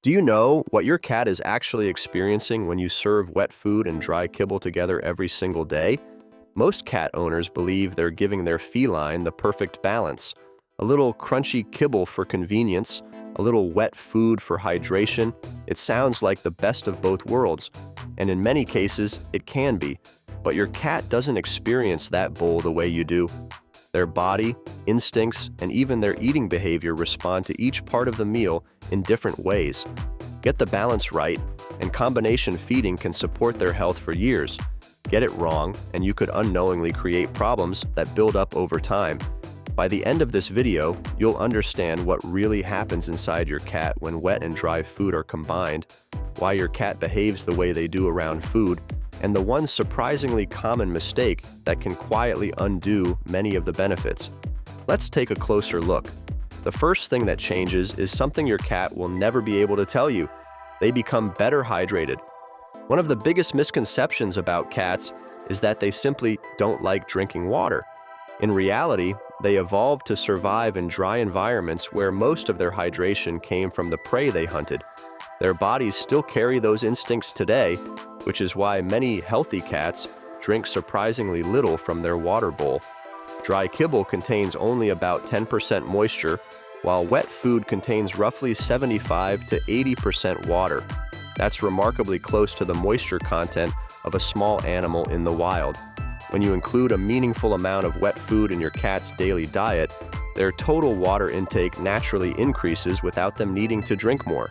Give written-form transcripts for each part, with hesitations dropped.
Do you know what your cat is actually experiencing when you serve wet food and dry kibble together every single day? Most cat owners believe they're giving their feline the perfect balance. A little crunchy kibble for convenience, a little wet food for hydration. It sounds like the best of both worlds, and in many cases, it can be. But your cat doesn't experience that bowl the way you do. Their body, instincts, and even their eating behavior respond to each part of the meal in different ways. Get the balance right, and combination feeding can support their health for years. Get it wrong, and you could unknowingly create problems that build up over time. By the end of this video, you'll understand what really happens inside your cat when wet and dry food are combined, why your cat behaves the way they do around food, and the one surprisingly common mistake that can quietly undo many of the benefits. Let's take a closer look. The first thing that changes is something your cat will never be able to tell you. They become better hydrated. One of the biggest misconceptions about cats is that they simply don't like drinking water. In reality, they evolved to survive in dry environments where most of their hydration came from the prey they hunted. Their bodies still carry those instincts today, which is why many healthy cats drink surprisingly little from their water bowl. Dry kibble contains only about 10% moisture, while wet food contains roughly 75 to 80% water. That's remarkably close to the moisture content of a small animal in the wild. When you include a meaningful amount of wet food in your cat's daily diet, their total water intake naturally increases without them needing to drink more.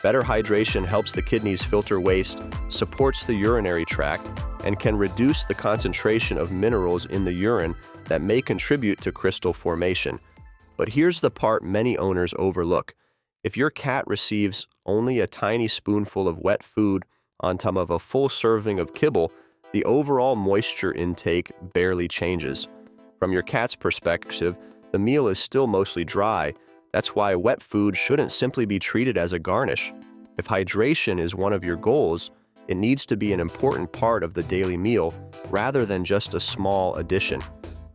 Better hydration helps the kidneys filter waste, supports the urinary tract, and can reduce the concentration of minerals in the urine that may contribute to crystal formation. But here's the part many owners overlook. If your cat receives only a tiny spoonful of wet food on top of a full serving of kibble, the overall moisture intake barely changes. From your cat's perspective, the meal is still mostly dry. That's why wet food shouldn't simply be treated as a garnish. If hydration is one of your goals, it needs to be an important part of the daily meal rather than just a small addition.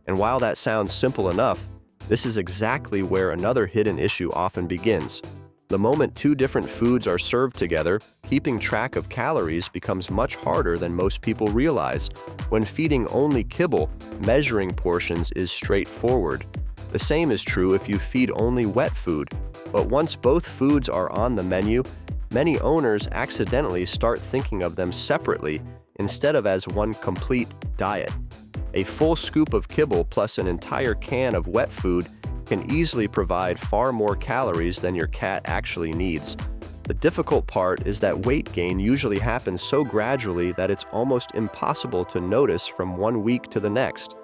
And while that sounds simple enough, this is exactly where another hidden issue often begins. The moment two different foods are served together, keeping track of calories becomes much harder than most people realize. When feeding only kibble, measuring portions is straightforward. The same is true if you feed only wet food. But once both foods are on the menu, many owners accidentally start thinking of them separately instead of as one complete diet. A full scoop of kibble plus an entire can of wet food can easily provide far more calories than your cat actually needs. The difficult part is that weight gain usually happens so gradually that it's almost impossible to notice from one week to the next.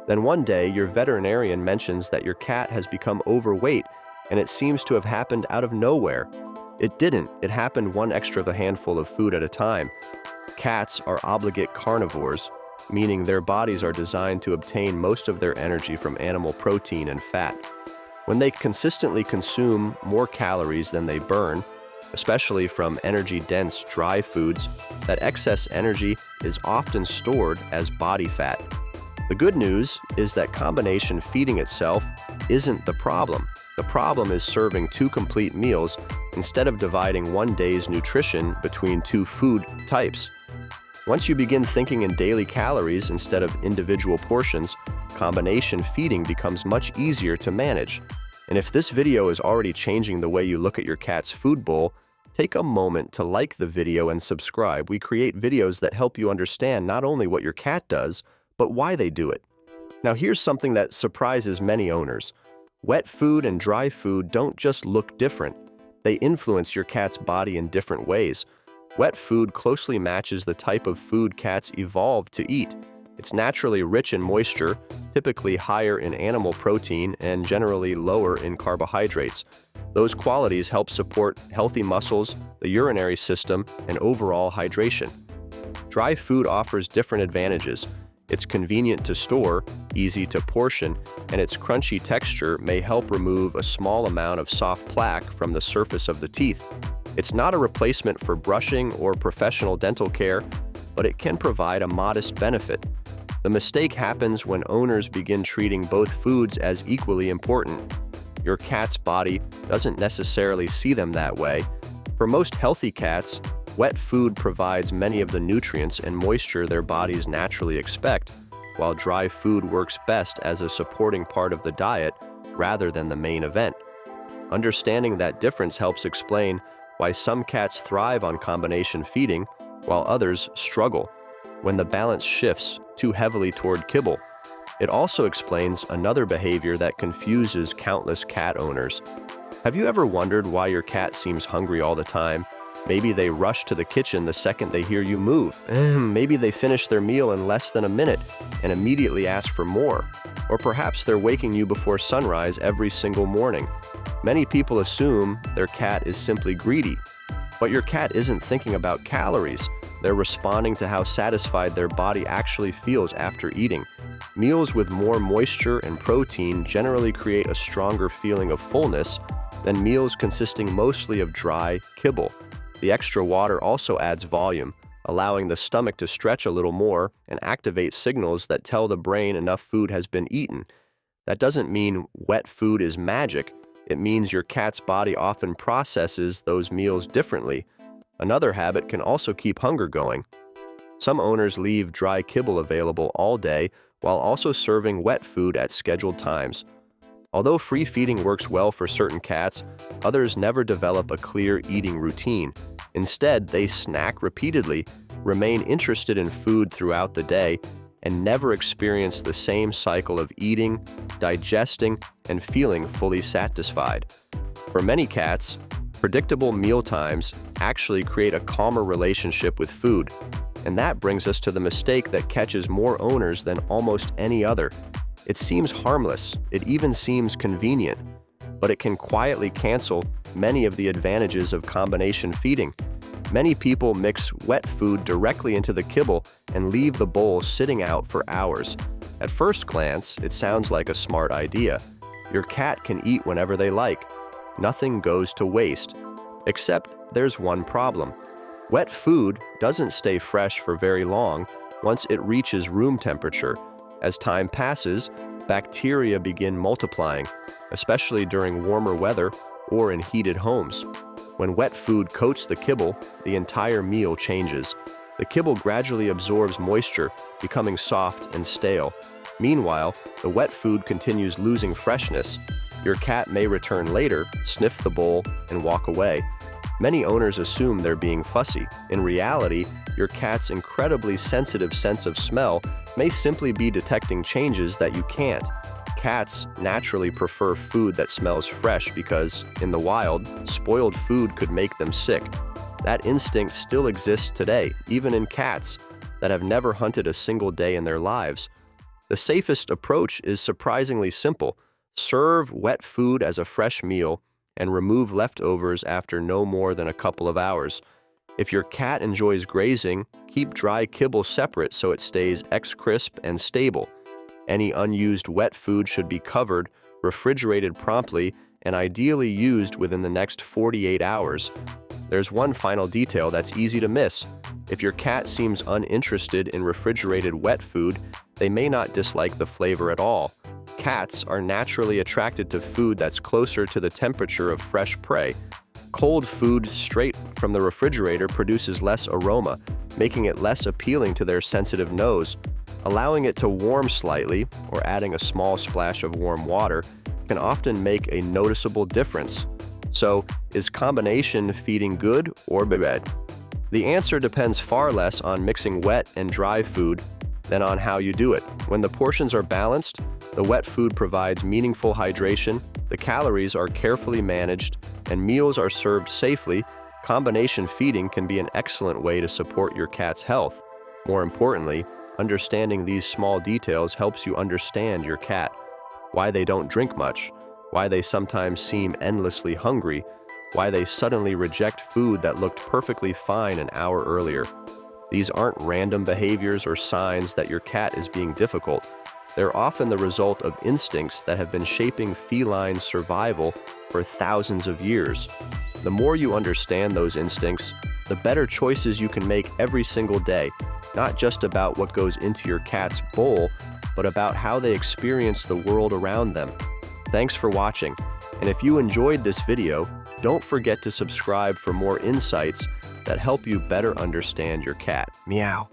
Then one day, your veterinarian mentions that your cat has become overweight, and it seems to have happened out of nowhere. It didn't. It happened one extra handful of food at a time. Cats are obligate carnivores, meaning their bodies are designed to obtain most of their energy from animal protein and fat. When they consistently consume more calories than they burn, especially from energy-dense dry foods, that excess energy is often stored as body fat. The good news is that combination feeding itself isn't the problem. The problem is serving two complete meals instead of dividing one day's nutrition between two food types. Once you begin thinking in daily calories instead of individual portions, combination feeding becomes much easier to manage. And if this video is already changing the way you look at your cat's food bowl, take a moment to like the video and subscribe. We create videos that help you understand not only what your cat does, but why they do it. Now here's something that surprises many owners. Wet food and dry food don't just look different. They influence your cat's body in different ways. Wet food closely matches the type of food cats evolved to eat. It's naturally rich in moisture, typically higher in animal protein and generally lower in carbohydrates. Those qualities help support healthy muscles, the urinary system, and overall hydration. Dry food offers different advantages. It's convenient to store, easy to portion, and its crunchy texture may help remove a small amount of soft plaque from the surface of the teeth. It's not a replacement for brushing or professional dental care, but it can provide a modest benefit. The mistake happens when owners begin treating both foods as equally important. Your cat's body doesn't necessarily see them that way, For most healthy cats, wet food provides many of the nutrients and moisture their bodies naturally expect, while dry food works best as a supporting part of the diet rather than the main event. Understanding that difference helps explain why some cats thrive on combination feeding while others struggle when the balance shifts too heavily toward kibble. It also explains another behavior that confuses countless cat owners. Have you ever wondered why your cat seems hungry all the time? Maybe they rush to the kitchen the second they hear you move. Maybe they finish their meal in less than a minute and immediately ask for more. Or perhaps they're waking you before sunrise every single morning. Many people assume their cat is simply greedy. But your cat isn't thinking about calories. They're responding to how satisfied their body actually feels after eating. Meals with more moisture and protein generally create a stronger feeling of fullness than meals consisting mostly of dry kibble. The extra water also adds volume, allowing the stomach to stretch a little more and activate signals that tell the brain enough food has been eaten. That doesn't mean wet food is magic. It means your cat's body often processes those meals differently. Another habit can also keep hunger going. Some owners leave dry kibble available all day while also serving wet food at scheduled times. Although free feeding works well for certain cats, others never develop a clear eating routine. Instead, they snack repeatedly, remain interested in food throughout the day, and never experience the same cycle of eating, digesting, and feeling fully satisfied. For many cats, predictable meal times actually create a calmer relationship with food. And that brings us to the mistake that catches more owners than almost any other. It seems harmless, it even seems convenient, but it can quietly cancel many of the advantages of combination feeding. Many people mix wet food directly into the kibble and leave the bowl sitting out for hours. At first glance, it sounds like a smart idea. Your cat can eat whenever they like. Nothing goes to waste. Except there's one problem. Wet food doesn't stay fresh for very long once it reaches room temperature. As time passes, bacteria begin multiplying, especially during warmer weather or in heated homes. When wet food coats the kibble, the entire meal changes. The kibble gradually absorbs moisture, becoming soft and stale. Meanwhile, the wet food continues losing freshness. Your cat may return later, sniff the bowl, and walk away. Many owners assume they're being fussy. In reality, your cat's incredibly sensitive sense of smell may simply be detecting changes that you can't. Cats naturally prefer food that smells fresh because, in the wild, spoiled food could make them sick. That instinct still exists today, even in cats that have never hunted a single day in their lives. The safest approach is surprisingly simple. Serve wet food as a fresh meal and remove leftovers after no more than a couple of hours. If your cat enjoys grazing, keep dry kibble separate so it stays crisp and stable. Any unused wet food should be covered, refrigerated promptly, and ideally used within the next 48 hours. There's one final detail that's easy to miss. If your cat seems uninterested in refrigerated wet food, they may not dislike the flavor at all. Cats are naturally attracted to food that's closer to the temperature of fresh prey. Cold food straight from the refrigerator produces less aroma, making it less appealing to their sensitive nose. Allowing it to warm slightly, or adding a small splash of warm water, can often make a noticeable difference. So, is combination feeding good or bad? The answer depends far less on mixing wet and dry food than on how you do it. When the portions are balanced, the wet food provides meaningful hydration, the calories are carefully managed, and meals are served safely, combination feeding can be an excellent way to support your cat's health. More importantly, understanding these small details helps you understand your cat, why they don't drink much, why they sometimes seem endlessly hungry, why they suddenly reject food that looked perfectly fine an hour earlier. These aren't random behaviors or signs that your cat is being difficult. They're often the result of instincts that have been shaping feline survival for thousands of years. The more you understand those instincts, the better choices you can make every single day, not just about what goes into your cat's bowl, but about how they experience the world around them. Thanks for watching, and if you enjoyed this video, Don't forget to subscribe for more insights that help you better understand your cat. Meow.